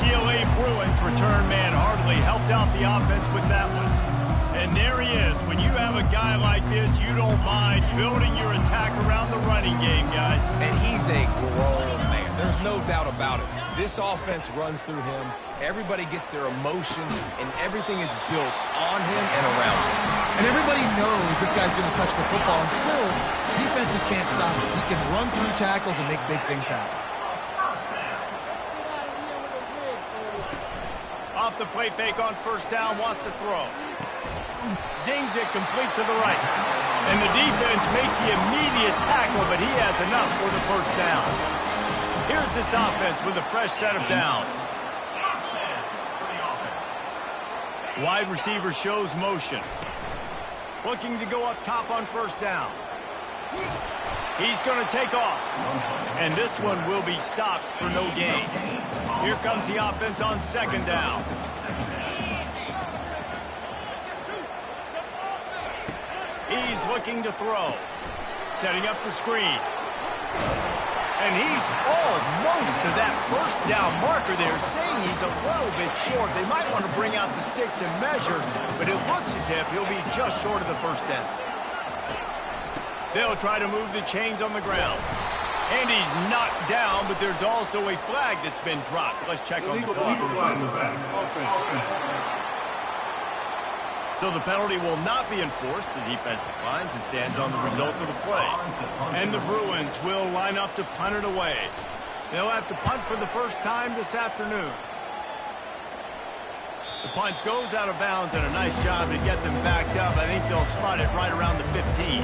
UCLA Bruins return man hardly helped out the offense with that one. And there he is. When you have a guy like this, you don't mind building your attack around the running game, guys. And he's a grown man. There's no doubt about it. This offense runs through him. Everybody gets their emotion, and everything is built on him and around him. And everybody knows this guy's going to touch the football, and still, defenses can't stop him. He can run through tackles and make big things happen. Off the play fake on first down, wants to throw. Zings it complete to the right. And the defense makes the immediate tackle, but he has enough for the first down. Here's this offense with a fresh set of downs. Wide receiver shows motion. Looking to go up top on first down. He's going to take off. And this one will be stopped for no gain. Here comes the offense on second down. He's looking to throw. Setting up the screen. And he's almost to that first down marker there, saying he's a little bit short. They might want to bring out the sticks and measure, but it looks as if he'll be just short of the first down. They'll try to move the chains on the ground. And he's knocked down, but there's also a flag that's been dropped. Let's check on the clock. So the penalty will not be enforced. The defense declines and stands on the result of the play. And the Bruins will line up to punt it away. They'll have to punt for the first time this afternoon. The punt goes out of bounds, and a nice job to get them backed up. I think they'll spot it right around the 15.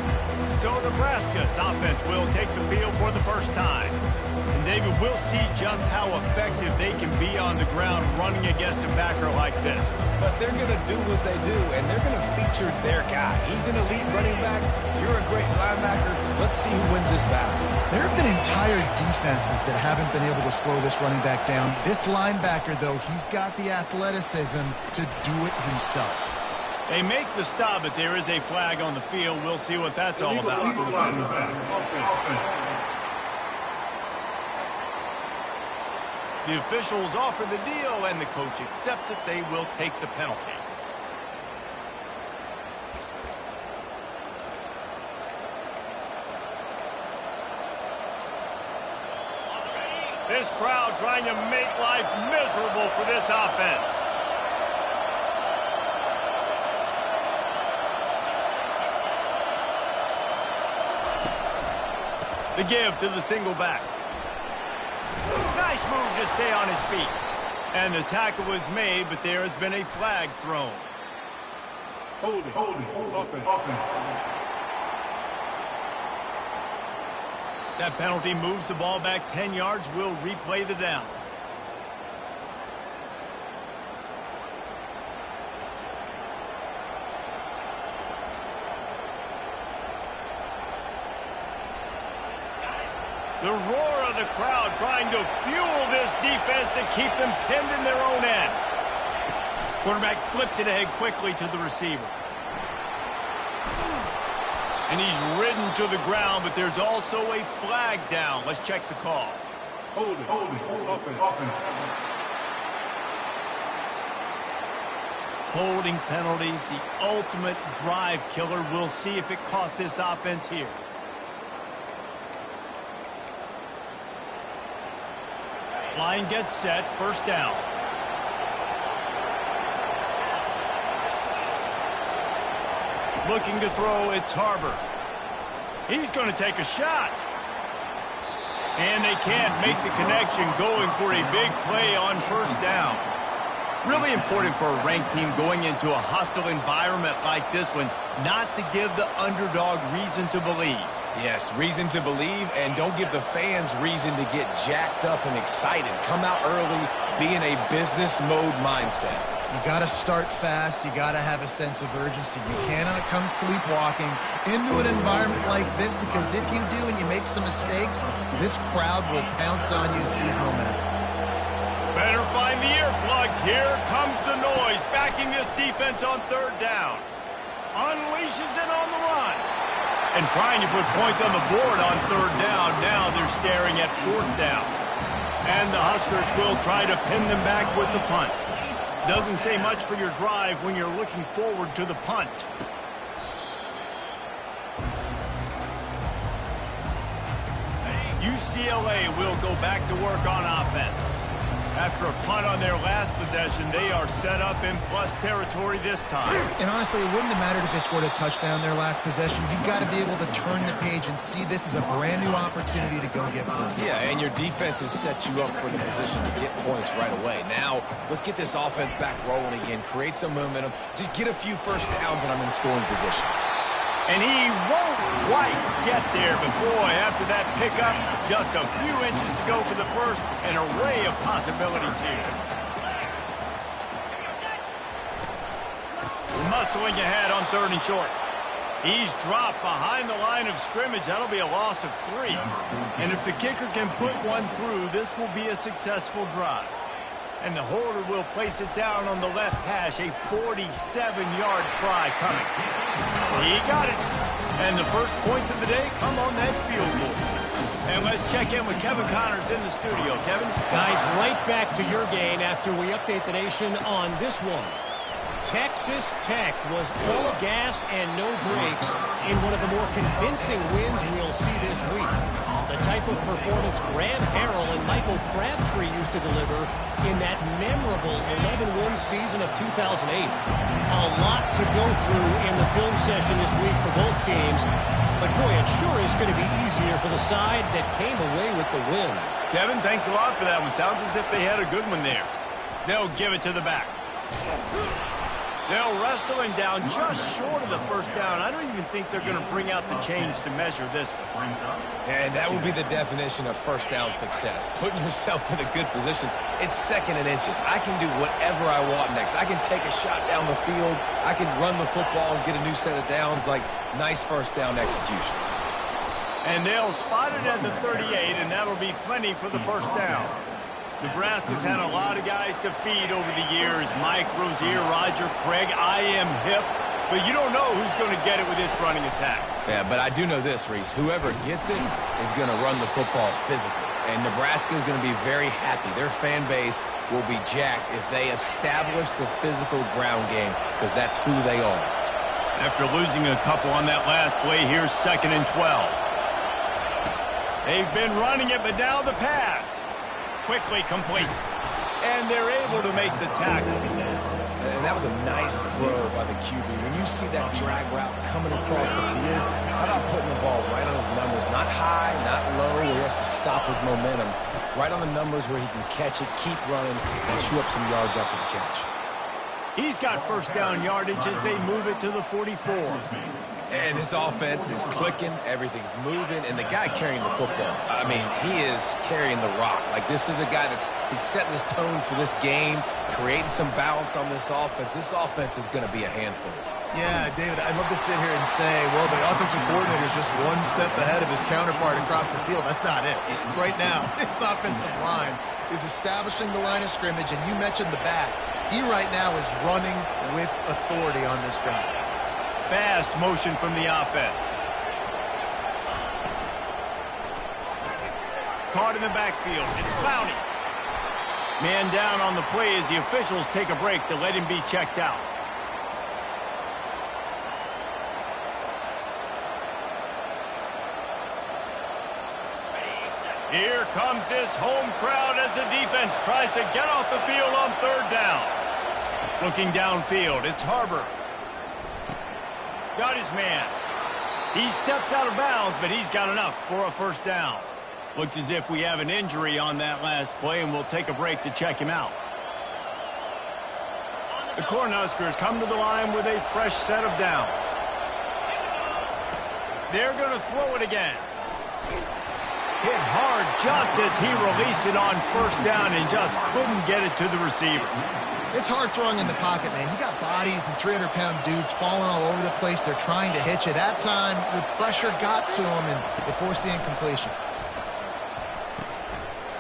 So Nebraska's offense will take the field for the first time. And David, we'll see just how effective they can be on the ground running against a backer like this. But they're going to do what they do, and they're going to feature their guy. He's an elite running back. You're a great linebacker. Let's see who wins this battle. There have been entire defenses that haven't been able to slow this running back down. This linebacker, though, he's got the athleticism to do it himself. They make the stop, but there is a flag on the field. We'll see what that's all about. The officials offer the deal, and the coach accepts it. They will take the penalty. This crowd trying to make life miserable for this offense. The give to the single back. Nice move to stay on his feet. And the tackle was made, but there has been a flag thrown. Holding, offense. That penalty moves the ball back 10 yards. We'll replay the down. The roar of the crowd trying to fuel this defense to keep them pinned in their own end. Quarterback flips it ahead quickly to the receiver. And he's ridden to the ground, but there's also a flag down. Let's check the call. Holding, offense. Holding penalties, the ultimate drive killer. We'll see if it costs this offense here. Line gets set, first down. Looking to throw, it's Harbor. He's going to take a shot. And they can't make the connection, going for a big play on first down. Really important for a ranked team going into a hostile environment like this one, not to give the underdog reason to believe. Yes, reason to believe, and don't give the fans reason to get jacked up and excited. Come out early, be in a business mode mindset. You got to start fast. You got to have a sense of urgency. You cannot come sleepwalking into an environment like this, because if you do and you make some mistakes, this crowd will pounce on you and seize momentum. Better find the earplugs. Here comes the noise, backing this defense on third down. Unleashes it on the run. And trying to put points on the board on third down. Now they're staring at fourth down. And the Huskers will try to pin them back with the punt. Doesn't say much for your drive when you're looking forward to the punt. UCLA will go back to work on offense. After a punt on their last possession, they are set up in plus territory this time. And honestly, it wouldn't have mattered if they scored a touchdown their last possession. You've got to be able to turn the page and see this as a brand new opportunity to go get points. Yeah, and your defense has set you up for the position to get points right away. Now, let's get this offense back rolling again, create some momentum, just get a few first downs, and I'm in scoring position. And he won't quite get there, but boy, after that pickup, just a few inches to go for the first, an array of possibilities here. Muscling ahead on 3rd and short. He's dropped behind the line of scrimmage. That'll be a loss of 3. And if the kicker can put one through, this will be a successful drive. And the holder will place it down on the left hash, a 47-yard try coming. He got it. And the first points of the day come on that field goal. And let's check in with Kevin Connors in the studio. Kevin? Guys, right back to your game after we update the nation on this one. Texas Tech was all gas and no brakes in one of the more convincing wins we'll see this week. The type of performance Graham Harrell and Michael Crabtree used to deliver in that memorable 11-win season of 2008. A lot to go through in the film session this week for both teams, but boy, it sure is going to be easier for the side that came away with the win. Kevin, thanks a lot for that one. Sounds as if they had a good one there. They'll give it to the back. They'll wrestle him down just short of the first down. I don't even think they're going to bring out the chains to measure this one. And that would be the definition of first down success. Putting yourself in a good position. It's 2nd and inches. I can do whatever I want next. I can take a shot down the field. I can run the football and get a new set of downs. Like, nice first down execution. And they'll spot it at the 38, and that'll be plenty for the first down. Nebraska's had a lot of guys to feed over the years. Mike Rozier, Roger Craig, I am hip. But you don't know who's going to get it with this running attack. Yeah, but I do know this, Reese. Whoever gets it is going to run the football physical. And Nebraska is going to be very happy. Their fan base will be jacked if they establish the physical ground game, because that's who they are. After losing a couple on that last play, here's 2nd and 12. They've been running it, but now the pass. Quickly complete. And they're able to make the tackle. And that was a nice throw by the QB. When you see that drag route coming across the field, how about putting the ball right on his numbers? Not high, not low, where he has to stop his momentum. Right on the numbers where he can catch it, keep running, and chew up some yards after the catch. He's got first down yardage as they move it to the 44. And this offense is clicking, everything's moving, and the guy carrying the football, I mean, he is carrying the rock. Like, this is a guy he's setting this tone for this game, creating some balance on this offense. This offense is going to be a handful. Yeah, David, I'd love to sit here and say, well, the offensive coordinator is just one step ahead of his counterpart across the field. That's not it. Right now, this offensive line is establishing the line of scrimmage, and you mentioned the back. He right now is running with authority on this drive. Fast motion from the offense. Caught in the backfield. It's Clowney. Man down on the play as the officials take a break to let him be checked out. Here comes this home crowd as the defense tries to get off the field on 3rd down. Looking downfield, it's Harbor. Got his man. He steps out of bounds, but he's got enough for a first down. Looks as if we have an injury on that last play, and we'll take a break to check him out. The Cornhuskers come to the line with a fresh set of downs. They're going to throw it again. Hit hard just as he released it on first down and just couldn't get it to the receiver. It's hard throwing in the pocket, man. You got bodies and 300-pound dudes falling all over the place. They're trying to hit you. That time, the pressure got to him, and it forced the incompletion.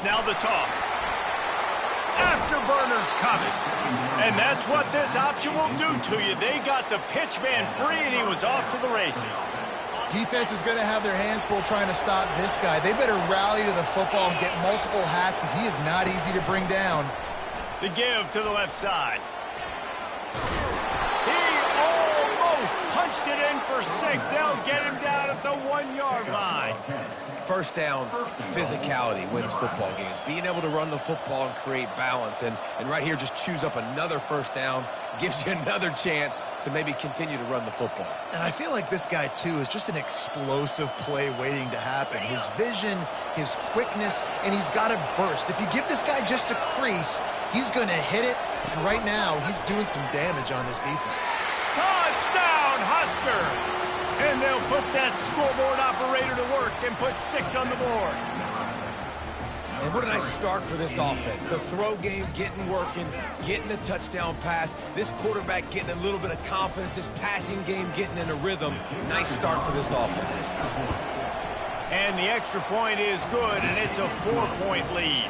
Now the toss. Afterburners coming. And that's what this option will do to you. They got the pitch man free, and he was off to the races. Defense is going to have their hands full trying to stop this guy. They better rally to the football and get multiple hats because he is not easy to bring down. The give to the left side. He almost punched it in for 6. They'll get him down at the 1-yard line. First down, physicality wins football games. Being able to run the football and create balance. And right here, just choose up another first down, gives you another chance to maybe continue to run the football. And I feel like this guy, too, is just an explosive play waiting to happen. His vision, his quickness, and he's got to burst. If you give this guy just a crease, he's going to hit it. And right now, he's doing some damage on this defense. Touchdown, Husker! And they'll put that scoreboard operator to work and put 6 on the board. And what a nice start for this offense. The throw game getting working, getting the touchdown pass. This quarterback getting a little bit of confidence. This passing game getting in a rhythm. Nice start for this offense. And the extra point is good, and it's a 4-point lead.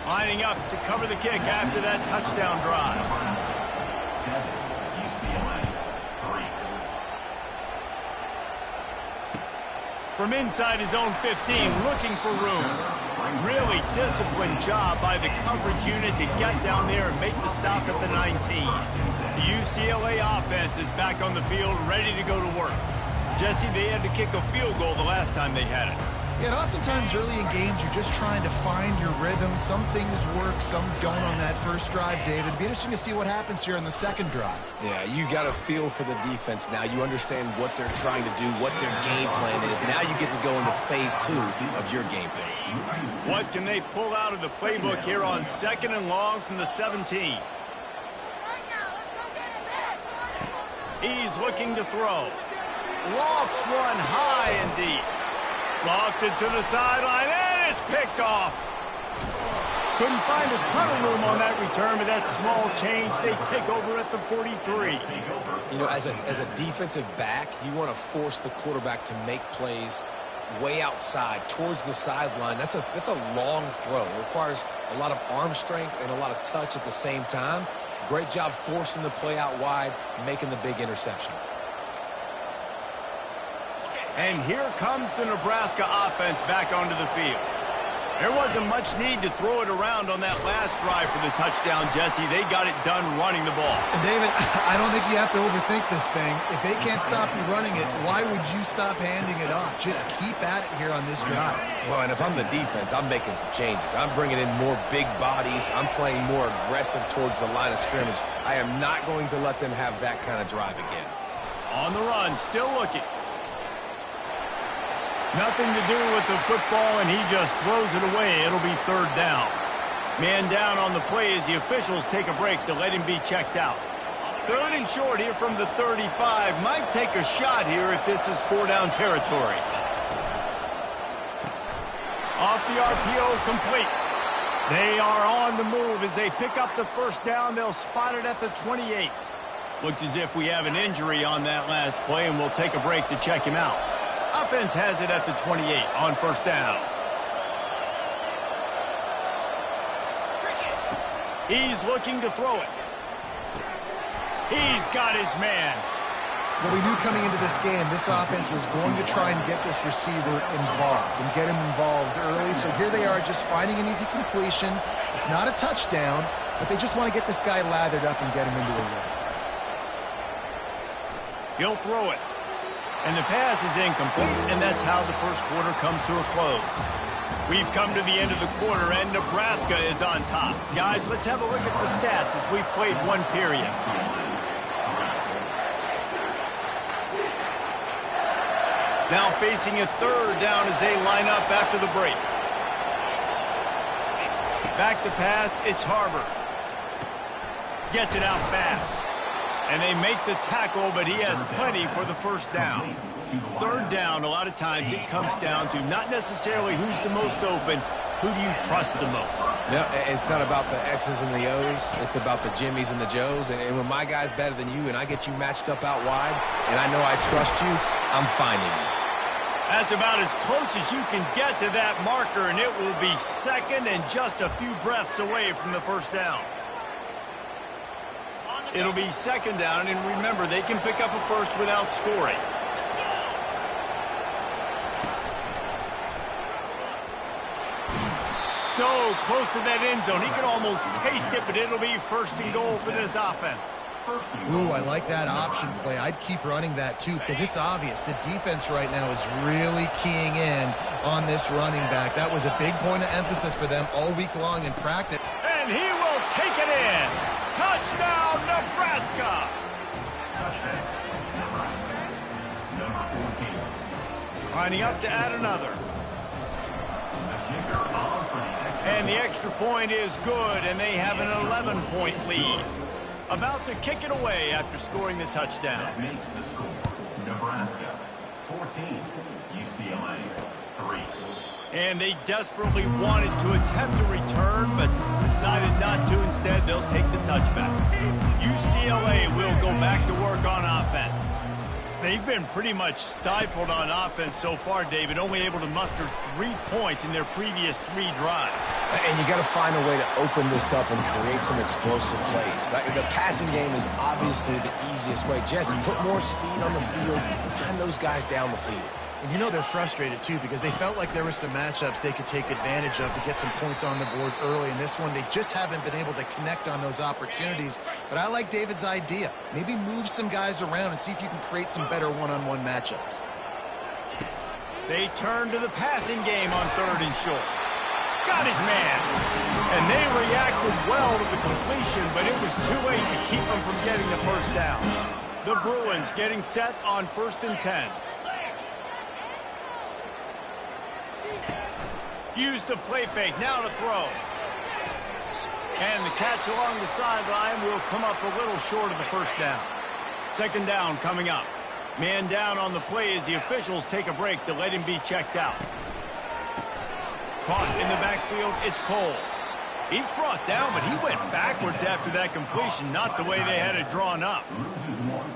Lining up to cover the kick after that touchdown drive. From inside his own 15, looking for room. Really disciplined job by the coverage unit to get down there and make the stop at the 19. The UCLA offense is back on the field, ready to go to work. Jesse, they had to kick a field goal the last time they had it. Yeah, and oftentimes early in games, you're just trying to find your rhythm. Some things work, some don't on that first drive, David. It'd be interesting to see what happens here on the second drive. Yeah, you got a feel for the defense now. You understand what they're trying to do, what their game plan is. Now you get to go into phase 2 of your game plan. What can they pull out of the playbook here on 2nd and long from the 17? He's looking to throw. Lofts one high and deep. Lofted to the sideline, and it's picked off. Couldn't find a ton of room on that return, but that small change, they take over at the 43. You know, as a defensive back, you want to force the quarterback to make plays way outside, towards the sideline. That's a long throw. It requires a lot of arm strength and a lot of touch at the same time. Great job forcing the play out wide, making the big interception. And here comes the Nebraska offense back onto the field. There wasn't much need to throw it around on that last drive for the touchdown, Jesse. They got it done running the ball. And David, I don't think you have to overthink this thing. If they can't stop you running it, why would you stop handing it off? Just keep at it here on this drive. Well, and if I'm the defense, I'm making some changes. I'm bringing in more big bodies. I'm playing more aggressive towards the line of scrimmage. I am not going to let them have that kind of drive again. On the run, still looking. Nothing to do with the football, and he just throws it away. It'll be 3rd down. Man down on the play as the officials take a break to let him be checked out. 3rd and short here from the 35. Might take a shot here if this is 4-down territory. Off the RPO, complete. They are on the move as they pick up the 1st down. They'll spot it at the 28. Looks as if we have an injury on that last play, and we'll take a break to check him out. Offense has it at the 28 on 1st down. He's looking to throw it. He's got his man. Well, we knew coming into this game, this offense was going to try and get this receiver involved and get him involved early. So here they are just finding an easy completion. It's not a touchdown, but they just want to get this guy lathered up and get him into a run. He'll throw it. And the pass is incomplete, and that's how the first quarter comes to a close. We've come to the end of the quarter, and Nebraska is on top. Guys, let's have a look at the stats as we've played one period. Now facing a 3rd down as they line up after the break. Back to pass, it's Harbor. Gets it out fast. And they make the tackle, but he has plenty for the 1st down. 3rd down, a lot of times it comes down to not necessarily who's the most open, who do you trust the most? No, it's not about the X's and the O's. It's about the Jimmies and the Joes. And when my guy's better than you and I get you matched up out wide and I know I trust you, I'm finding you. That's about as close as you can get to that marker, and it will be 2nd and just a few breaths away from the 1st down. It'll be 2nd down, and remember, they can pick up a 1st without scoring. So close to that end zone. He can almost taste it, but it'll be first and goal for this offense. Ooh, I like that option play. I'd keep running that too because it's obvious. The defense right now is really keying in on this running back. That was a big point of emphasis for them all week long in practice. And he will take it in. Touchdown, Nebraska. Lining up to add another. And the extra point is good, and they have an 11-point lead. About to kick it away after scoring the touchdown. That makes the score Nebraska 14, UCLA 3. And they desperately wanted to attempt a return, but decided not to. Instead, they'll take the touchback. UCLA will go back to work on offense. They've been pretty much stifled on offense so far, David, only able to muster 3 points in their previous 3 drives. And you got to find a way to open this up and create some explosive plays. The passing game is obviously the easiest way. Jesse, put more speed on the field. Find those guys down the field. And you know they're frustrated, too, because they felt like there were some matchups they could take advantage of to get some points on the board early. In this one, they just haven't been able to connect on those opportunities. But I like David's idea. Maybe move some guys around and see if you can create some better one-on-one matchups. They turn to the passing game on 3rd and short. Got his man. And they reacted well to the completion, but it was too late to keep them from getting the first down. The Bruins getting set on 1st and 10. Use the play fake, now to throw. And the catch along the sideline will come up a little short of the first down. 2nd down coming up. Man down on the play as the officials take a break to let him be checked out. Caught in the backfield, it's Cole. He's brought down, but he went backwards after that completion, not the way they had it drawn up.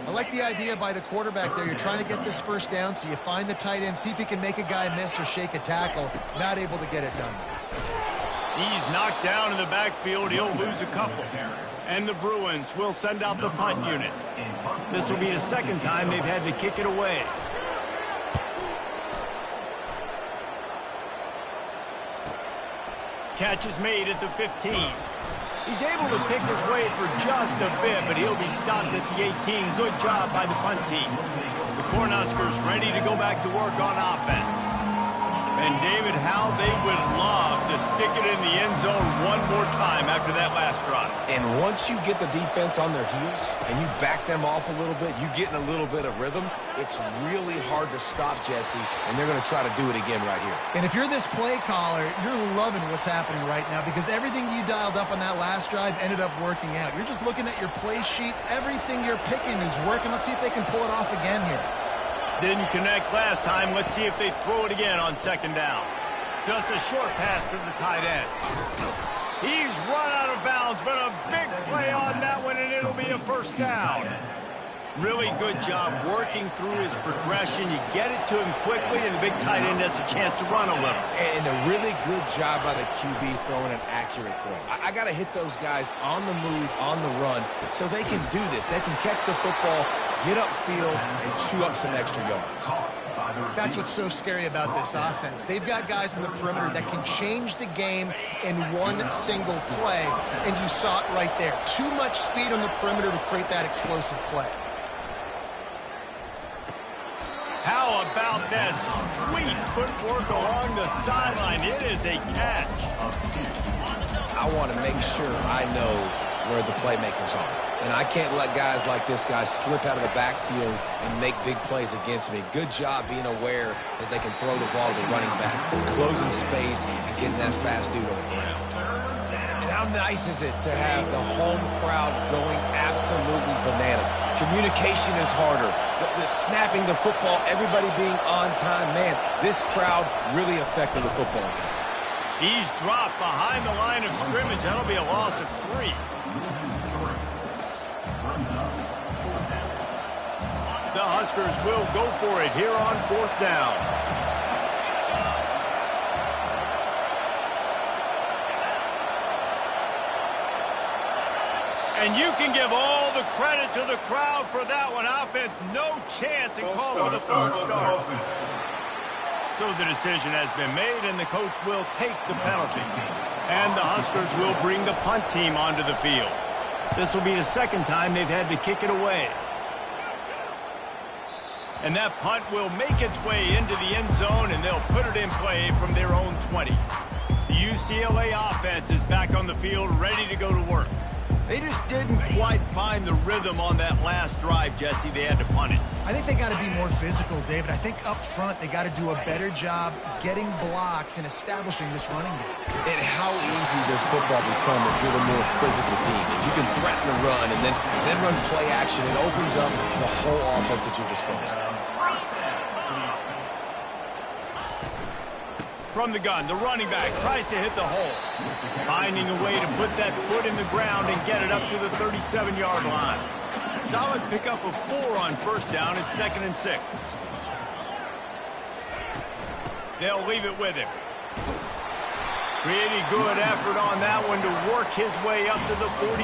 I like the idea by the quarterback there. You're trying to get this first down, so you find the tight end, see if he can make a guy miss or shake a tackle. Not able to get it done. He's knocked down in the backfield. He'll lose a couple. And the Bruins will send out the punt unit. This will be the 2nd time they've had to kick it away. Catch is made at the 15. He's able to pick his way for just a bit, but he'll be stopped at the 18. Good job by the punt team. The Cornhuskers ready to go back to work on offense. And David, how they would love to stick it in the end zone one more time after that last drive. And once you get the defense on their heels and you back them off a little bit, you get in a little bit of rhythm, it's really hard to stop, Jesse, and they're going to try to do it again right here. And if you're this play caller, you're loving what's happening right now because everything you dialed up on that last drive ended up working out. You're just looking at your play sheet. Everything you're picking is working. Let's see if they can pull it off again here. Didn't connect last time. Let's see if they throw it again on 2nd down. Just a short pass to the tight end. He's run out of bounds, but a big play on that one, and it'll be a 1st down. Really good job working through his progression. You get it to him quickly, and the big tight end has a chance to run a little. And a really good job by the QB throwing an accurate throw. I got to hit those guys on the move, on the run, so they can do this. They can catch the football, get upfield, and chew up some extra yards. That's what's so scary about this offense. They've got guys in the perimeter that can change the game in one single play, and you saw it right there. Too much speed on the perimeter to create that explosive play. How about that sweet footwork along the sideline? It is a catch. I want to make sure I know where the playmakers are. And I can't let guys like this guy slip out of the backfield and make big plays against me. Good job being aware that they can throw the ball to the running back, closing space, and getting that fast dude on the ground. And how nice is it to have the home crowd going absolutely bananas? Communication is harder. The snapping the football, everybody being on time. Man, this crowd really affected the football game. He's dropped behind the line of scrimmage. That'll be a loss of 3. The Huskers will go for it here on 4th down. And you can give all the credit to the crowd for that one. Offense, no chance in calling with a false start. So the decision has been made, and the coach will take the penalty. And the Huskers will bring the punt team onto the field. This will be the second time they've had to kick it away. And that punt will make its way into the end zone, and they'll put it in play from their own 20. The UCLA offense is back on the field, ready to go to work. They just didn't quite find the rhythm on that last drive, Jesse. They had to punt it. I think they got to be more physical, David. I think up front they got to do a better job getting blocks and establishing this running game. And how easy does football become if you're the more physical team? If you can threaten the run and then run play action, it opens up the whole offense at your disposal. From the gun, the running back tries to hit the hole, finding a way to put that foot in the ground and get it up to the 37-yard line. Solid pickup of 4 on first down at 2nd and 6. They'll leave it with him. Pretty good effort on that one to work his way up to the 42.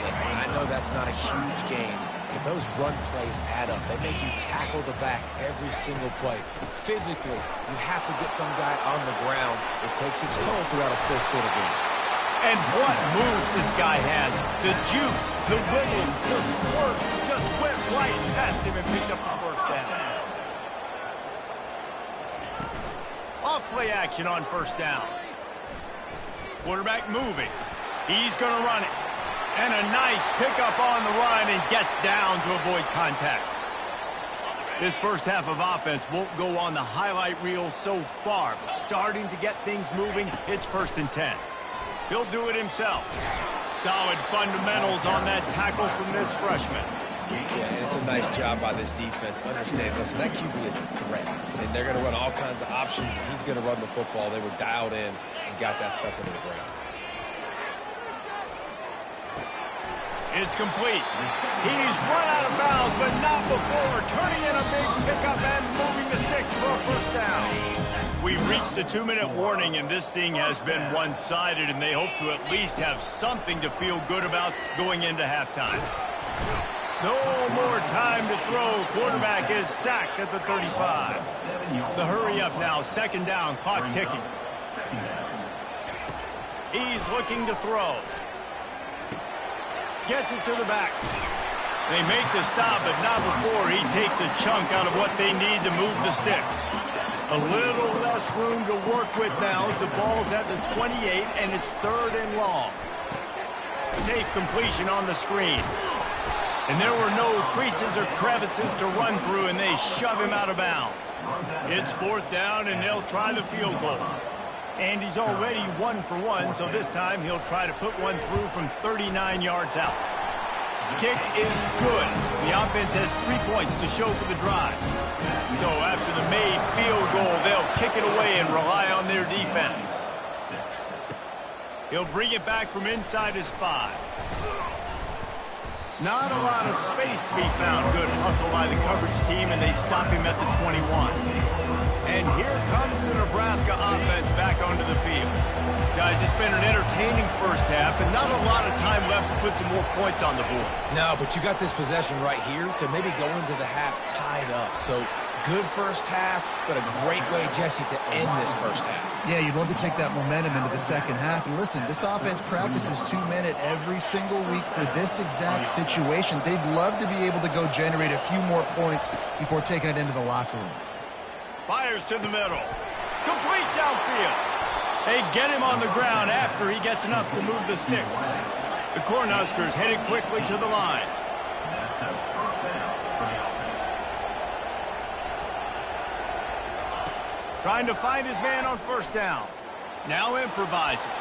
Listen, I know that's not a huge gain, but those run plays add up. They make you tackle the back every single play. Physically, you have to get some guy on the ground. It takes its toll throughout a fourth-quarter game. And what moves this guy has. The jukes, the wiggles, the squirts just went right past him and picked up the first down. Off play action on first down. Quarterback moving. He's going to run it. And a nice pickup on the run and gets down to avoid contact. This first half of offense won't go on the highlight reel so far, but starting to get things moving, it's 1st and 10. He'll do it himself. Solid fundamentals on that tackle from this freshman. Yeah, and it's a nice job by this defense. Understand, listen, that QB is a threat. And they're going to run all kinds of options, and he's going to run the football. They were dialed in and got that sucker to the ground. It's complete. He's run out of bounds, but not before turning in a big pickup and moving the sticks for a first down. We've reached the 2-minute warning, and this thing has been one-sided, and they hope to at least have something to feel good about going into halftime. No more time to throw. Quarterback is sacked at the 35. The hurry up now, 2nd down, clock ticking. He's looking to throw. Gets it to the back. They make the stop, but not before he takes a chunk out of what they need to move the sticks. A little less room to work with now as the ball's at the 28, and it's 3rd and long. Safe completion on the screen. And there were no creases or crevices to run through, and they shove him out of bounds. It's 4th down, and they'll try the field goal. And he's already 1 for 1, so this time he'll try to put one through from 39 yards out. Kick is good. The offense has 3 points to show for the drive. So after the made field goal, they'll kick it away and rely on their defense. He'll bring it back from inside his 5. Not a lot of space to be found. Good hustle by the coverage team, and they stop him at the 21. And here comes the Nebraska offense back onto the field. Guys, it's been an entertaining first half, and not a lot of time left to put some more points on the board. No, but you got this possession right here to maybe go into the half tied up. So good first half, but a great way, Jesse, to end this first half. Yeah, you'd love to take that momentum into the second half. And listen, this offense practices 2-minute every single week for this exact situation. They'd love to be able to go generate a few more points before taking it into the locker room. Fires to the middle. Complete downfield. They get him on the ground after he gets enough to move the sticks. The Cornhuskers headed quickly to the line. Trying to find his man on first down. Now improvising.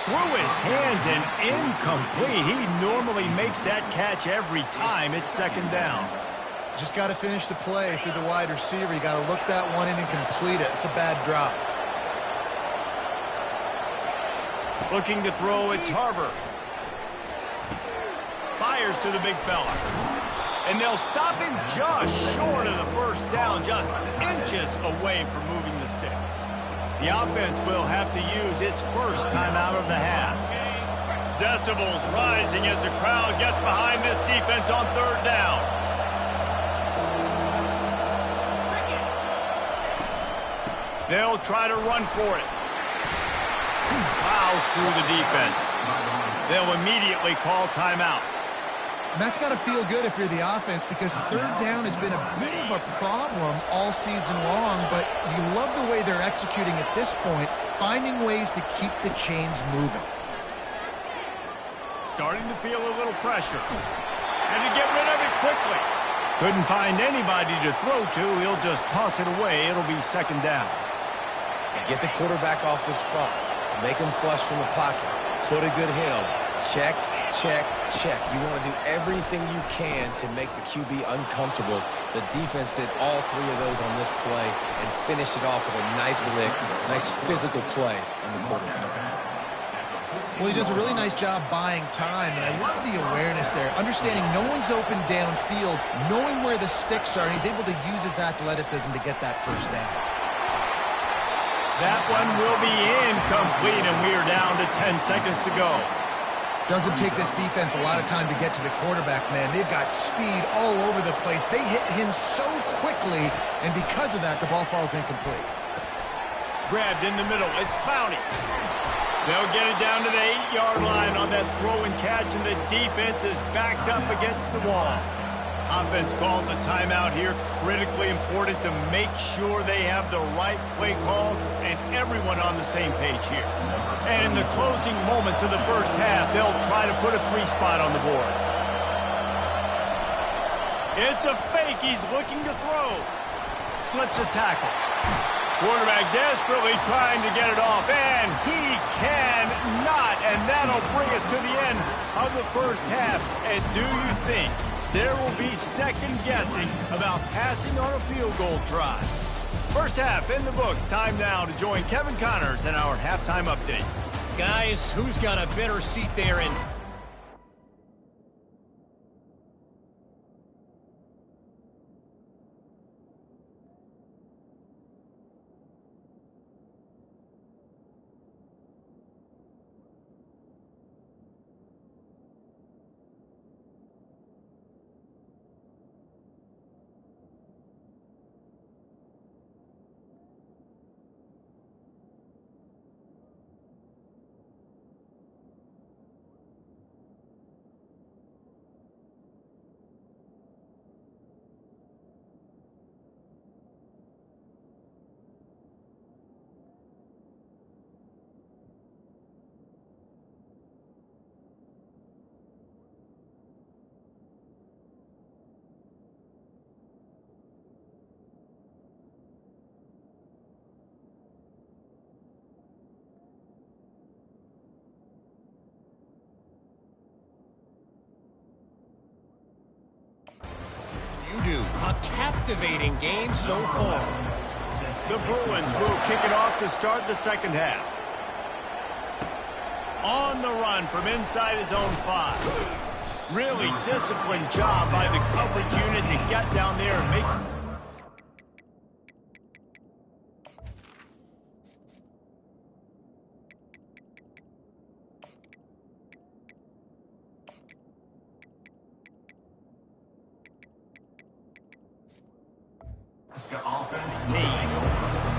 Through his hands and incomplete. He normally makes that catch every time. It's 2nd down. Just got to finish the play. If you're the wide receiver, you got to look that one in and complete it. It's a bad drop. Looking to throw, it's Harbor. Fires to the big fella. And they'll stop him just short of the first down, just inches away from moving the sticks. The offense will have to use its first timeout of the half. Decibels rising as the crowd gets behind this defense on 3rd down. They'll try to run for it. Plows through the defense. They'll immediately call timeout. And that's got to feel good if you're the offense, because third down has been a bit of a problem all season long, but you love the way they're executing at this point, finding ways to keep the chains moving. Starting to feel a little pressure. And to get rid of it quickly. Couldn't find anybody to throw to. He'll just toss it away. It'll be second down. Get the quarterback off his spot. Make him flush from the pocket. Put a good hit on him. Check, check, check. You want to do everything you can to make the QB uncomfortable. The defense did all three of those on this play and finished it off with a nice lick, nice physical play on the quarterback. Well, he does a really nice job buying time, and I love the awareness there, understanding no one's open downfield, knowing where the sticks are, and he's able to use his athleticism to get that first down. That one will be incomplete, and we are down to 10 seconds to go. Doesn't take this defense a lot of time to get to the quarterback, man. They've got speed all over the place. They hit him so quickly, and because of that, the ball falls incomplete. Grabbed in the middle. It's Clowney. They'll get it down to the 8-yard line on that throw and catch, and the defense is backed up against the wall. Offense calls a timeout here. Critically important to make sure they have the right play call and everyone on the same page here. And in the closing moments of the first half, they'll try to put a 3-spot on the board. It's a fake. He's looking to throw. Slips a tackle. Quarterback desperately trying to get it off, and he cannot. And that'll bring us to the end of the first half. And do you think there will be second guessing about passing on a field goal try? First half in the books. Time now to join Kevin Connors in our halftime update. Guys, who's got a better seat there in... A captivating game so far. The Bruins will kick it off to start the second half. On the run from inside his own 5. Really disciplined job by the coverage unit to get down there and make...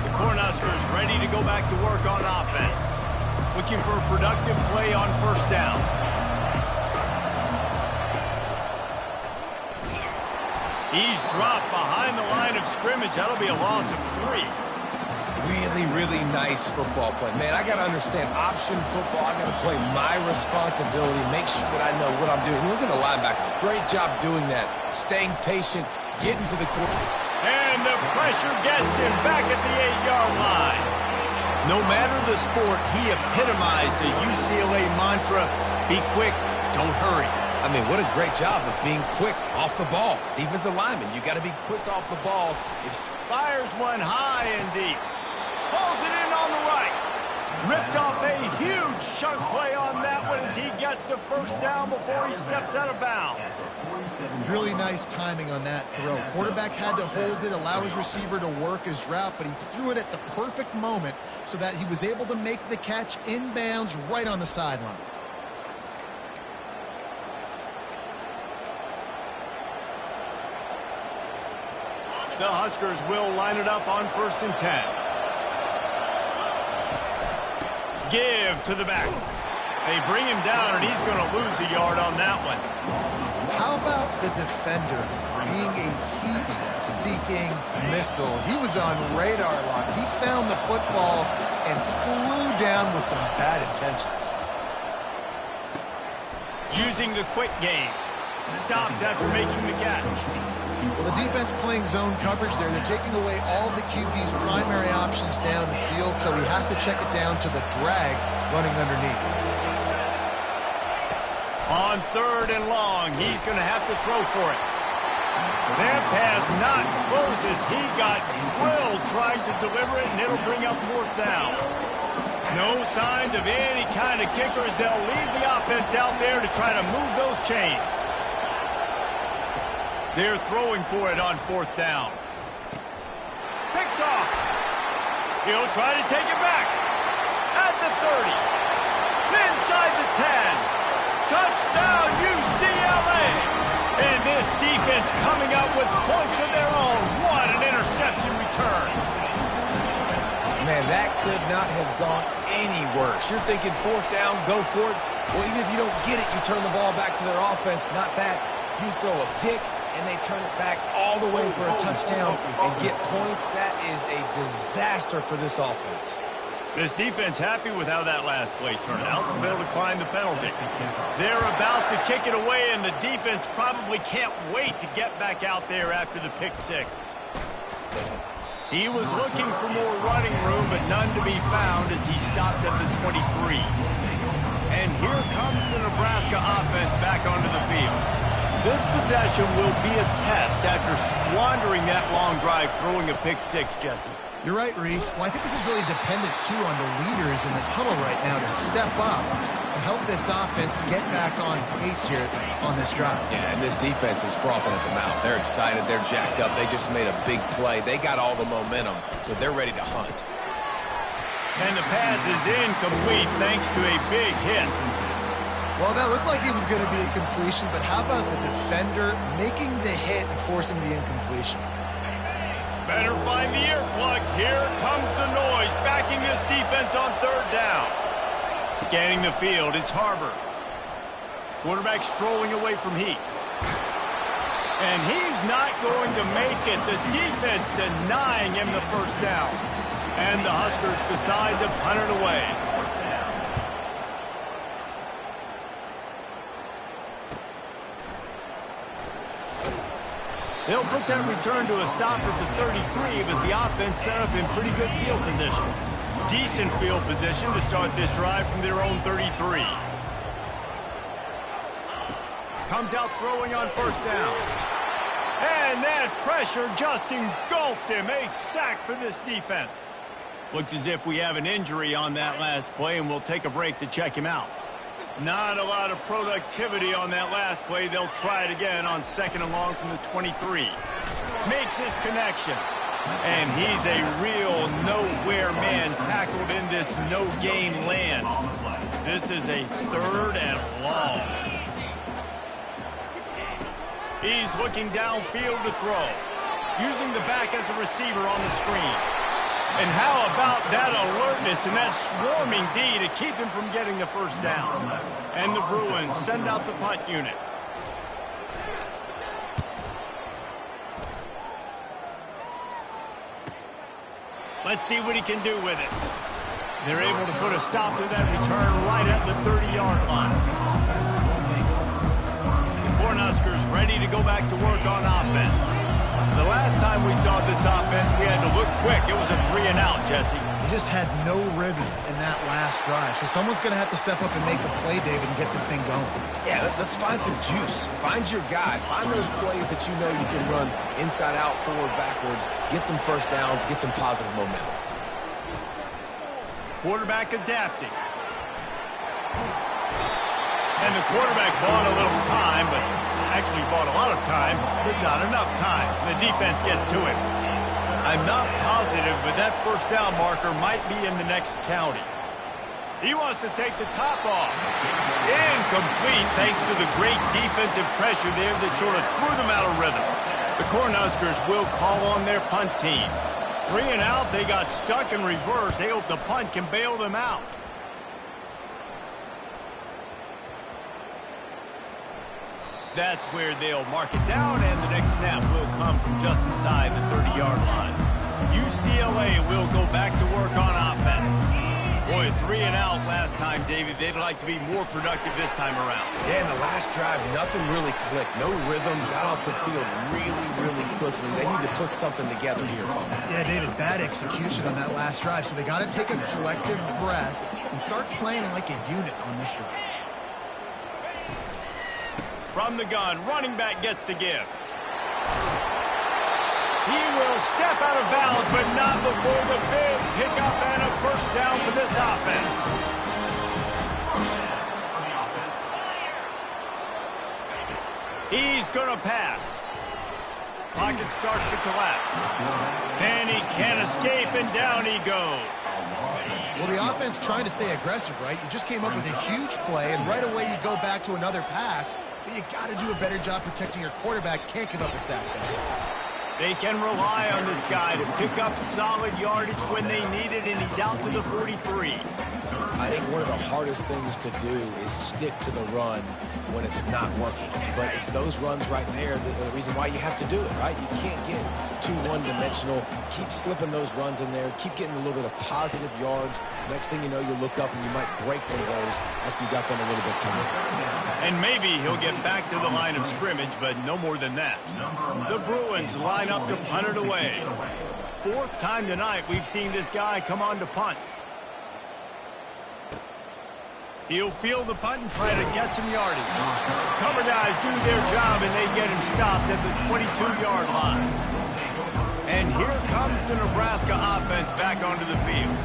The Cornhuskers ready to go back to work on offense. Looking for a productive play on first down. He's dropped behind the line of scrimmage. That'll be a loss of 3. Really, really nice football play. Man, I got to understand option football. I got to play my responsibility, make sure that I know what I'm doing. Look at the linebacker. Great job doing that. Staying patient, getting to the quarterback. And the pressure gets him back at the 8-yard line. No matter the sport, he epitomized the UCLA mantra, be quick, don't hurry. I mean, what a great job of being quick off the ball. Defensive lineman, you got to be quick off the ball. Fires one high and deep. Pulls it in on the right. Ripped off a huge chunk play on that one as he gets the first down before he steps out of bounds. Really nice timing on that throw. Quarterback had to hold it, allow his receiver to work his route, but he threw it at the perfect moment so that he was able to make the catch inbounds right on the sideline. The Huskers will line it up on 1st and 10. give to the back. They bring him down, and he's going to lose a yard on that one. How about the defender being a heat-seeking missile? He was on radar lock. He found the football and flew down with some bad intentions. Using the quick game. Stopped after making the catch. Well, the defense playing zone coverage there. They're taking away all of the QB's primary options down the field, so he has to check it down to the drag running underneath. On 3rd and long, he's going to have to throw for it. That pass not closes. He got drilled trying to deliver it, and it'll bring up 4th down. No signs of any kind of kickers. They'll leave the offense out there to try to move those chains. They're throwing for it on 4th down. Picked off. He'll try to take it back. At the 30. Inside the 10. Touchdown, UCLA! And this defense coming up with points of their own. What an interception return. Man, that could not have gone any worse. You're thinking 4th down, go for it. Well, even if you don't get it, you turn the ball back to their offense. Not that. You throw a pick, and they turn it back all the way for a touchdown and get points. That is a disaster for this offense. This defense happy with how that last play turned out, so they'll decline the penalty. They're about to kick it away, and the defense probably can't wait to get back out there after the pick 6. He was looking for more running room, but none to be found as he stopped at the 23. And here comes the Nebraska offense back onto the field. This possession will be a test after squandering that long drive throwing a pick 6, Jesse. You're right, Reese. Well, I think this is really dependent, too, on the leaders in this huddle right now to step up and help this offense get back on pace here on this drive. Yeah, and this defense is frothing at the mouth. They're excited. They're jacked up. They just made a big play. They got all the momentum, so they're ready to hunt. And the pass is incomplete thanks to a big hit. Well, that looked like it was going to be a completion, but how about the defender making the hit and forcing the incompletion? Better find the earplugs. Here comes the noise, backing this defense on 3rd down. Scanning the field, it's Harbor. Quarterback strolling away from Heat. And he's not going to make it. The defense denying him the 1st down. And the Huskers decide to punt it away. They'll put that return to a stop at the 33, but the offense set up in pretty good field position. Decent field position to start this drive from their own 33. Comes out throwing on 1st down. And that pressure just engulfed him. A sack for this defense. Looks as if we have an injury on that last play, and we'll take a break to check him out. Not a lot of productivity on that last play. They'll try it again on 2nd and long from the 23. Makes his connection. And he's a real nowhere man tackled in this no-gain land. This is a 3rd and long. He's looking downfield to throw. Using the back as a receiver on the screen. And how about that alertness and that swarming D to keep him from getting the 1st down? And the Bruins send out the punt unit. Let's see what he can do with it. They're able to put a stop to that return right at the 30-yard line. The Cornhuskers ready to go back to work on offense. The last time we saw this offense, we had to look quick. It was a 3-and-out, Jesse. He just had no rhythm in that last drive. So someone's going to have to step up and make a play, David, and get this thing going. Yeah, let's find some juice. Find your guy. Find those plays that you know you can run inside out, forward, backwards. Get some 1st downs. Get some positive momentum. Quarterback adapting. And the quarterback bought a little time, but actually bought a lot of time, but not enough time. The defense gets to him. I'm not positive, but that 1st down marker might be in the next county. He wants to take the top off. Incomplete thanks to the great defensive pressure there that sort of threw them out of rhythm. The Cornhuskers will call on their punt team. 3-and-out, they got stuck in reverse. They hope the punt can bail them out. That's where they'll mark it down, and the next snap will come from just inside the 30-yard line. UCLA will go back to work on offense. Boy, 3 and out last time, David. They'd like to be more productive this time around. Yeah, in the last drive, nothing really clicked. No rhythm, got off the field really, really quickly. They need to put something together here. Yeah, David, bad execution on that last drive, so they got to take a collective breath and start playing like a unit on this drive. From the gun, running back gets to give. He will step out of bounds, but not before the big pickup and a first down for this offense. He's going to pass. Pocket starts to collapse. And he can't escape, and down he goes. Well, the offense trying to stay aggressive, right? You just came up with a huge play, and right away you go back to another pass. But you got to do a better job protecting your quarterback. Can't give up a sack. They can rely on this guy to pick up solid yardage when they need it, and he's out to the 43. I think one of the hardest things to do is stick to the run when it's not working. But it's those runs right there the reason why you have to do it, right? You can't get too one-dimensional. Keep slipping those runs in there. Keep getting a little bit of positive yards. Next thing you know, you look up and you might break one of those after you got them a little bit tired. And maybe he'll get back to the line of scrimmage, but no more than that. The Bruins line up to punt it away. 4th time tonight we've seen this guy come on to punt. He'll field the punt and try to get some yardage. Cover guys do their job, and they get him stopped at the 22-yard line. And here comes the Nebraska offense back onto the field.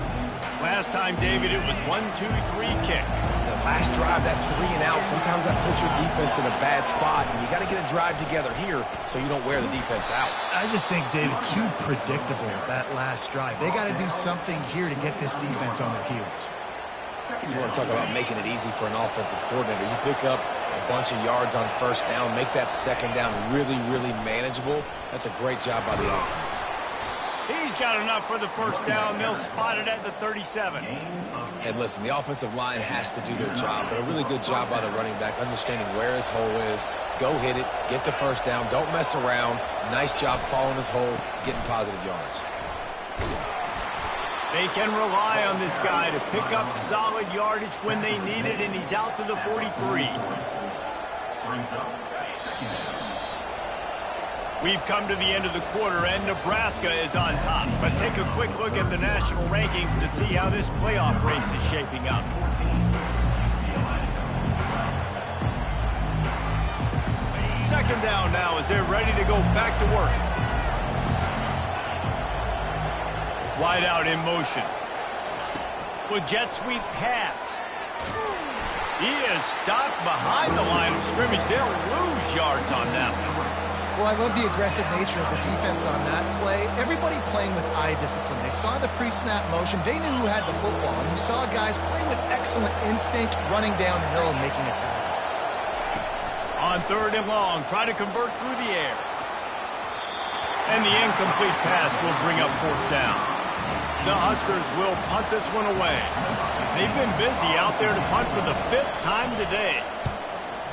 Last time, David, it was 1-2-3 kick. The last drive, that 3 and out, sometimes that puts your defense in a bad spot, and you got to get a drive together here so you don't wear the defense out. I just think, David, too predictable that last drive. They got to do something here to get this defense on their heels. You want to talk about making it easy for an offensive coordinator. You pick up a bunch of yards on first down, make that second down really, really manageable. That's a great job by the offense. He's got enough for the first down. They'll spot it at the 37. And listen, the offensive line has to do their job, but a really good job by the running back, understanding where his hole is. Go hit it, get the first down, don't mess around. Nice job following his hole, getting positive yards. They can rely on this guy to pick up solid yardage when they need it, and he's out to the 43. We've come to the end of the quarter, and Nebraska is on top. Let's take a quick look at the national rankings to see how this playoff race is shaping up. Second down now as they're ready to go back to work. Wide out in motion. With jet sweep pass. He is stopped behind the line of scrimmage. They'll lose yards on that one. Well, I love the aggressive nature of the defense on that play. Everybody playing with eye discipline. They saw the pre-snap motion. They knew who had the football. And you saw guys play with excellent instinct, running downhill and making a tackle. On 3rd and long, try to convert through the air. And the incomplete pass will bring up 4th down. The Huskers will punt this one away. They've been busy out there to punt for the 5th time today.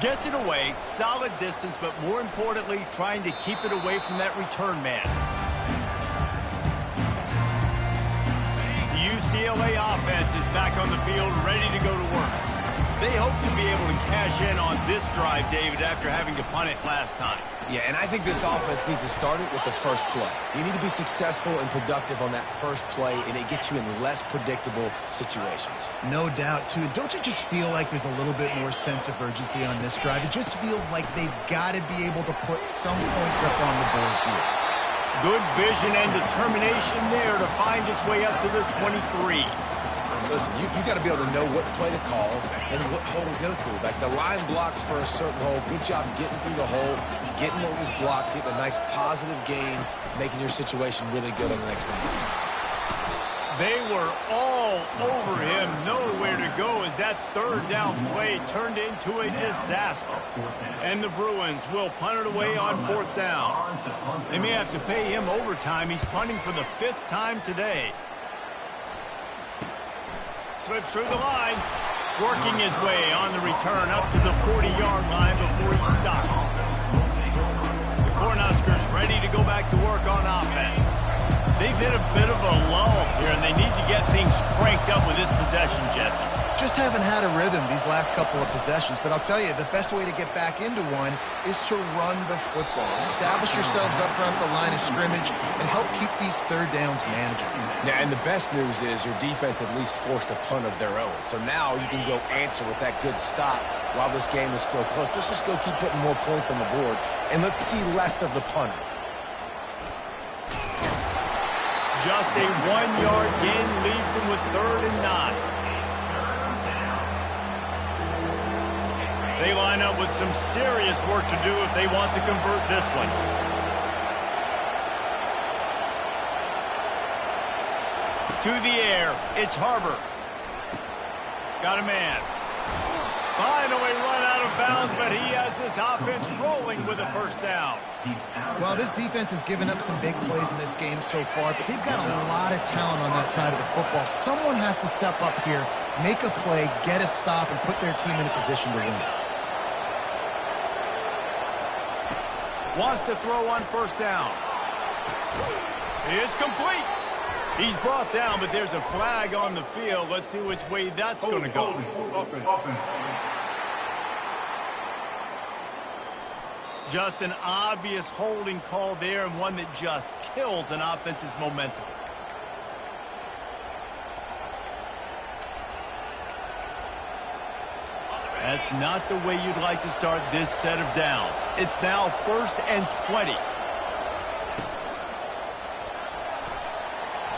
Gets it away, solid distance, but more importantly, trying to keep it away from that return man. The UCLA offense is back on the field, ready to go to work. They hope to be able to cash in on this drive, David, after having to punt it last time. Yeah, and I think this offense needs to start it with the first play. You need to be successful and productive on that first play, and it gets you in less predictable situations. No doubt, too. Don't you just feel like there's a little bit more sense of urgency on this drive? It just feels like they've got to be able to put some points up on the board here. Good vision and determination there to find his way up to the 23. Listen, you got to be able to know what play to call and what hole to go through. Like the line blocks for a certain hole. Good job getting through the hole, getting what was blocked, getting a nice positive gain, making your situation really good on the next one. They were all over him, nowhere to go as that 3rd down play turned into a disaster. And the Bruins will punt it away on 4th down. They may have to pay him overtime. He's punting for the 5th time today. Slips through the line. Working his way on the return up to the 40-yard line before he stopped. The Cornhuskers ready to go back to work on offense. They've hit a bit of a lull here, and they need to get things cranked up with this possession, Jesse. Just haven't had a rhythm these last couple of possessions, but I'll tell you, the best way to get back into one is to run the football. Establish yourselves up front at the line of scrimmage and help keep these third downs manageable. Yeah, and the best news is your defense at least forced a punt of their own. So now you can go answer with that good stop while this game is still close. Let's just go keep putting more points on the board, and let's see less of the punter. Just a 1-yard gain leaves them with 3rd and 9. They line up with some serious work to do if they want to convert this one. To the air, it's Harbor. Got a man. Finally run out of bounds, but he has this offense rolling with a 1st down. Well, this defense has given up some big plays in this game so far, but they've got a lot of talent on that side of the football. Someone has to step up here, make a play, get a stop, and put their team in a position to win. Wants to throw on 1st down. It's complete. He's brought down, but there's a flag on the field. Let's see which way that's going to go. Offense. Just an obvious holding call there, and one that just kills an offense's momentum. That's not the way you'd like to start this set of downs. It's now 1st and 20.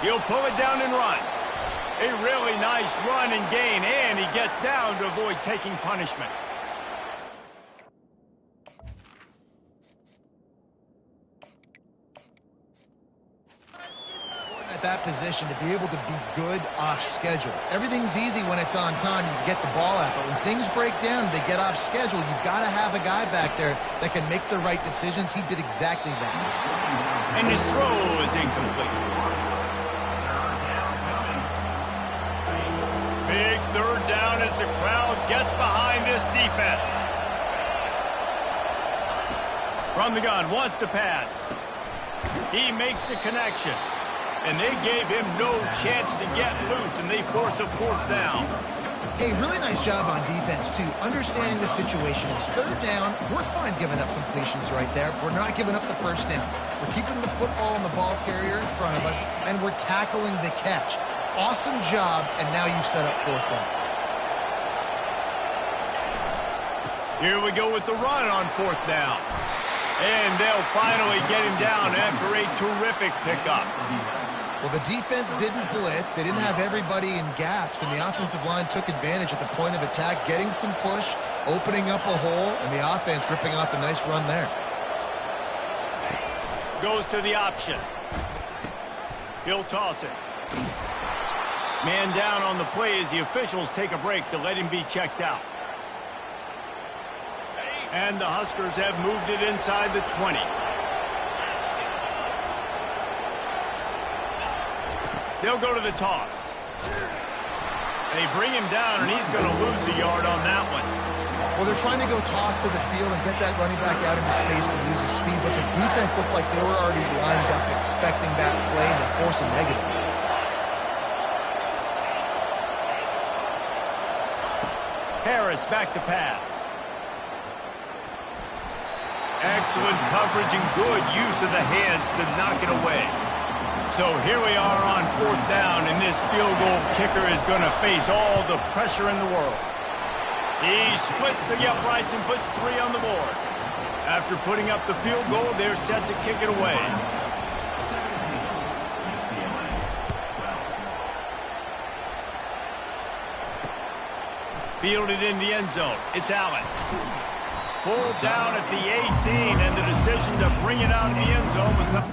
He'll pull it down and run. A really nice run and gain, and he gets down to avoid taking punishment. At that position to be able to be good off schedule. Everything's easy when it's on time. You can get the ball out, but when things break down and they get off schedule, you've got to have a guy back there that can make the right decisions. He did exactly that. And his throw is incomplete. Big 3rd down as the crowd gets behind this defense. From the gun, wants to pass. He makes the connection. And they gave him no chance to get loose, and they force a 4th down. Hey, really nice job on defense, too. Understanding the situation. It's 3rd down. We're fine giving up completions right there. We're not giving up the 1st down. We're keeping the football and the ball carrier in front of us, and we're tackling the catch. Awesome job, and now you've set up 4th down. Here we go with the run on 4th down. And they'll finally get him down after a terrific pickup. Well, the defense didn't blitz. They didn't have everybody in gaps, and the offensive line took advantage at the point of attack, getting some push, opening up a hole, and the offense ripping off a nice run there. Goes to the option. He'll toss it. Man down on the play as the officials take a break to let him be checked out. And the Huskers have moved it inside the 20. They'll go to the toss. They bring him down, and he's going to lose a yard on that one. Well, they're trying to go toss to the field and get that running back out into space to use his speed, but the defense looked like they were already lined up expecting that play, and they force a negative. Harris back to pass. Excellent coverage and good use of the hands to knock it away. So here we are on 4th down, and this field goal kicker is going to face all the pressure in the world. He splits the uprights and puts 3 on the board. After putting up the field goal, they're set to kick it away. Fielded in the end zone. It's Allen. Pulled down at the 18, and the decision to bring it out of the end zone was not...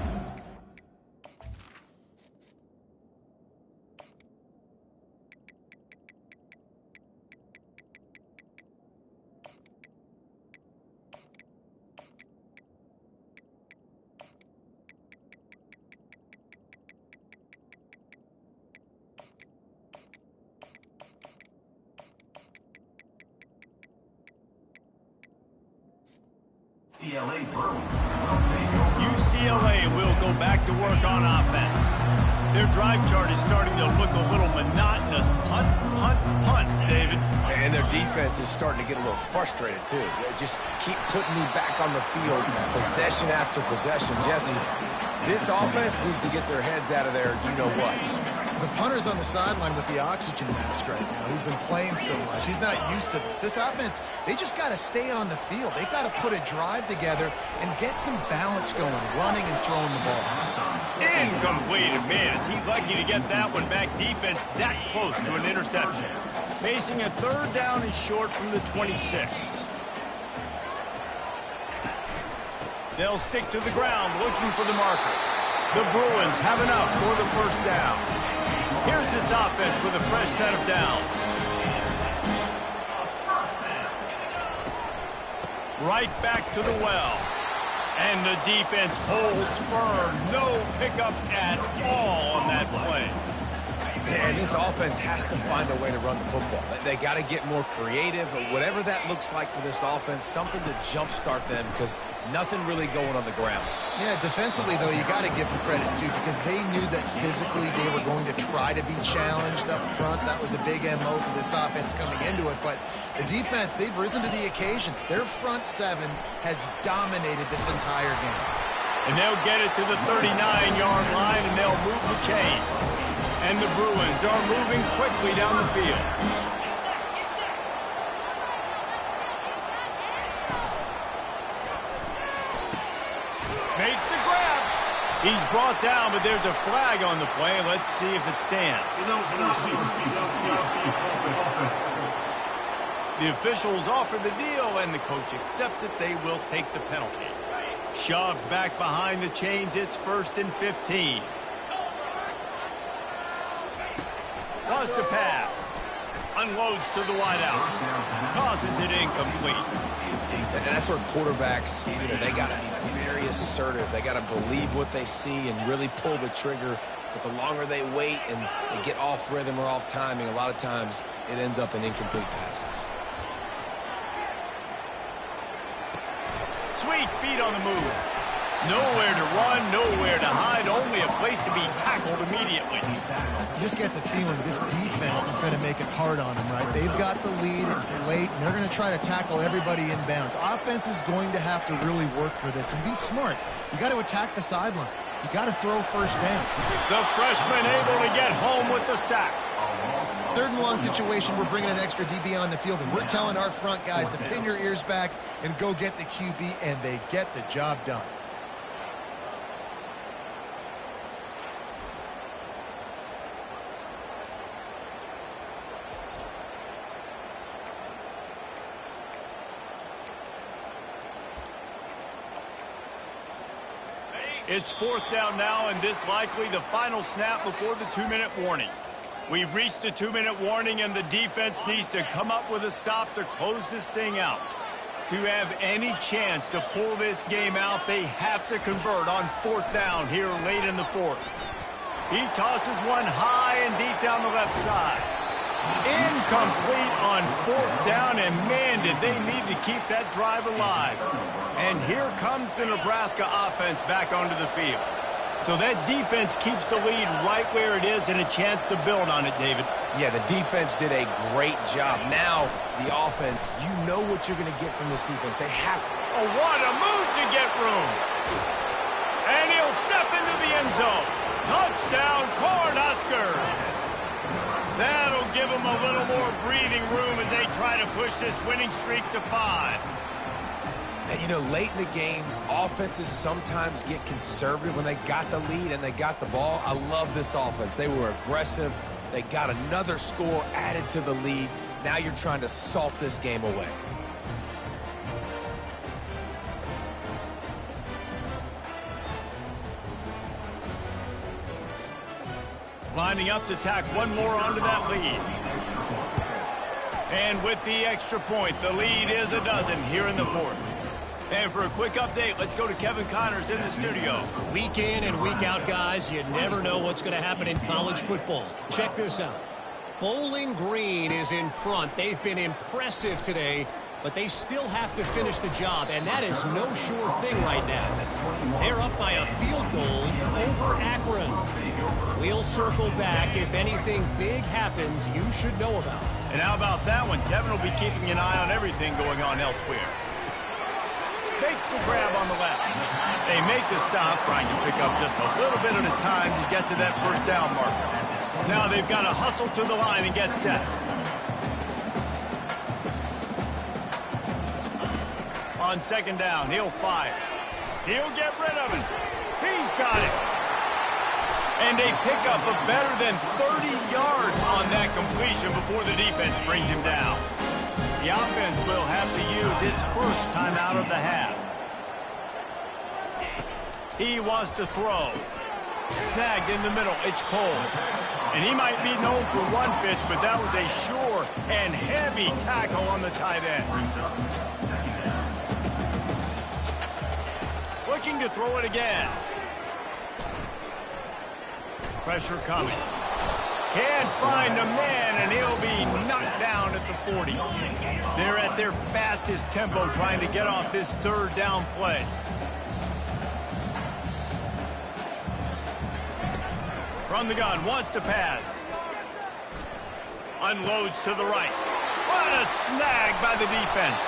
UCLA Bruins will take over. UCLA will go back to work on offense. Their drive chart is starting to look a little monotonous. Punt, punt, punt, David. And their defense is starting to get a little frustrated, too. They just keep putting me back on the field, possession after possession. Jesse, this offense needs to get their heads out of their you-know-whats. The punter's on the sideline with the oxygen mask right now. He's been playing so much. He's not used to this. This offense, they just got to stay on the field. They've got to put a drive together and get some balance going, running and throwing the ball. Incomplete. Man, is he lucky to get that one back. Defense that close to an interception. Facing a third down and short from the 26. They'll stick to the ground looking for the marker. The Bruins have enough for the first down. Here's this offense with a fresh set of downs. Right back to the well. And the defense holds firm. No pickup at all on that play. And this offense has to find a way to run the football. They got to get more creative, or whatever that looks like for this offense, something to jumpstart them, because nothing really going on the ground. Yeah, defensively, though, you got to give them credit, too, because they knew that physically they were going to try to be challenged up front. That was a big MO for this offense coming into it. But the defense, they've risen to the occasion. Their front seven has dominated this entire game. And they'll get it to the 39-yard line, and they'll move the chains. And the Bruins are moving quickly down the field. Makes the grab. He's brought down, but there's a flag on the play. Let's see if it stands. The officials offer the deal, and the coach accepts it. They will take the penalty. Shoves back behind the chains. It's 1st and 15. Wants to pass. Unloads to the wideout. Tosses it incomplete. And that's where quarterbacks, they got to be very assertive. They got to believe what they see and really pull the trigger. But the longer they wait and they get off rhythm or off timing, a lot of times it ends up in incomplete passes. Sweet feet on the move. Nowhere to run, nowhere to hide, only a place to be tackled immediately. You just get the feeling this defense is going to make it hard on them, right? They've got the lead, it's late, and they're going to try to tackle everybody inbounds. Offense is going to have to really work for this and be smart. You got to attack the sidelines. You got to throw first down. The freshman able to get home with the sack. 3rd and long situation, we're bringing an extra DB on the field, and we're telling our front guys to pin your ears back and go get the QB, and they get the job done. It's 4th down now, and this likely the final snap before the 2-minute warning. We've reached the 2-minute warning, and the defense needs to come up with a stop to close this thing out. To have any chance to pull this game out, they have to convert on 4th down here late in the 4th. He tosses one high and deep down the left side. Incomplete on 4th down, and man, did they need to keep that drive alive. And here comes the Nebraska offense back onto the field. So that defense keeps the lead right where it is and a chance to build on it, David. Yeah, the defense did a great job. Now, the offense, you know what you're going to get from this defense. They have to. Oh, what a move to get room. And he'll step into the end zone. Touchdown, Cornhuskers. That'll give them a little more breathing room as they try to push this winning streak to 5. And, late in the games, offenses sometimes get conservative when they got the lead and they got the ball. I love this offense. They were aggressive. They got another score added to the lead. Now you're trying to salt this game away. Lining up to tack one more onto that lead. And with the extra point, the lead is a dozen here in the 4th. And for a quick update, let's go to Kevin Connors in the studio. Week in and week out, guys, you never know what's going to happen in college football. Check this out. Bowling Green is in front. They've been impressive today, but they still have to finish the job, and that is no sure thing right now. They're up by a field goal over Akron. We'll circle back if anything big happens you should know about. And how about that one? Kevin will be keeping an eye on everything going on elsewhere. Makes the grab on the left. They make the stop, trying to pick up just a little bit at a time to get to that first down marker. Now they've got to hustle to the line and get set. On second down, he'll fire. He'll get rid of it. He's got it. And they pick up a better than 30 yards on that completion before the defense brings him down. The offense will have to use its first timeout of the half. He wants to throw. Snagged in the middle. It's Cole. And he might be known for one pitch, but that was a sure and heavy tackle on the tight end. Looking to throw it again. Pressure coming. Can't find a man, and he'll be knocked down at the 40. They're at their fastest tempo trying to get off this third down play. From the gun, wants to pass. Unloads to the right. What a snag by the defense.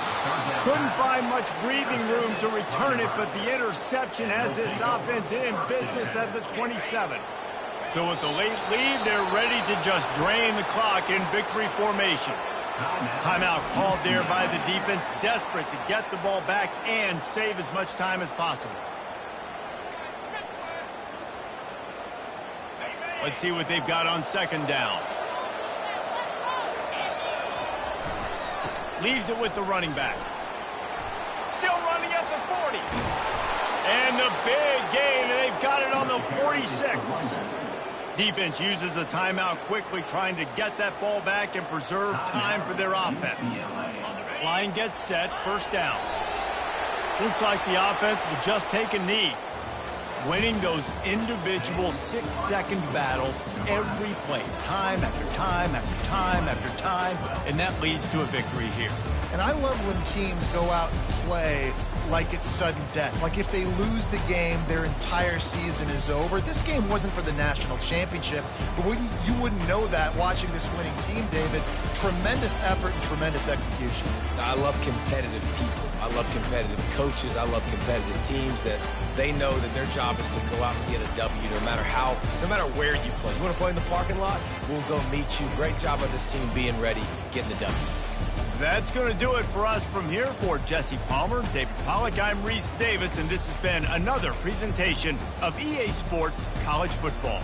Couldn't find much breathing room to return it, but the interception has this offense in business at the 27. So with the late lead, they're ready to just drain the clock in victory formation. Timeout called there by the defense, desperate to get the ball back and save as much time as possible. Let's see what they've got on second down. Leaves it with the running back. Still running at the 40. And the big gain, and they've got it on the 46. Defense uses a timeout quickly, trying to get that ball back and preserve time for their offense. Line gets set, first down. Looks like the offense will just take a knee. Winning those individual 6-second battles every play, time after time after time after time, and that leads to a victory here. And I love when teams go out and play like it's sudden death. Like if they lose the game, their entire season is over. This game wasn't for the national championship, but you wouldn't know that watching this winning team, David. Tremendous effort and tremendous execution. I love competitive people. I love competitive coaches. I love competitive teams that they know that their job is to go out and get a W no matter where you play. You want to play in the parking lot? We'll go meet you. Great job of this team being ready, getting the W. That's going to do it for us from here. For Jesse Palmer, David Pollack, I'm Reese Davis, and this has been another presentation of EA Sports College Football.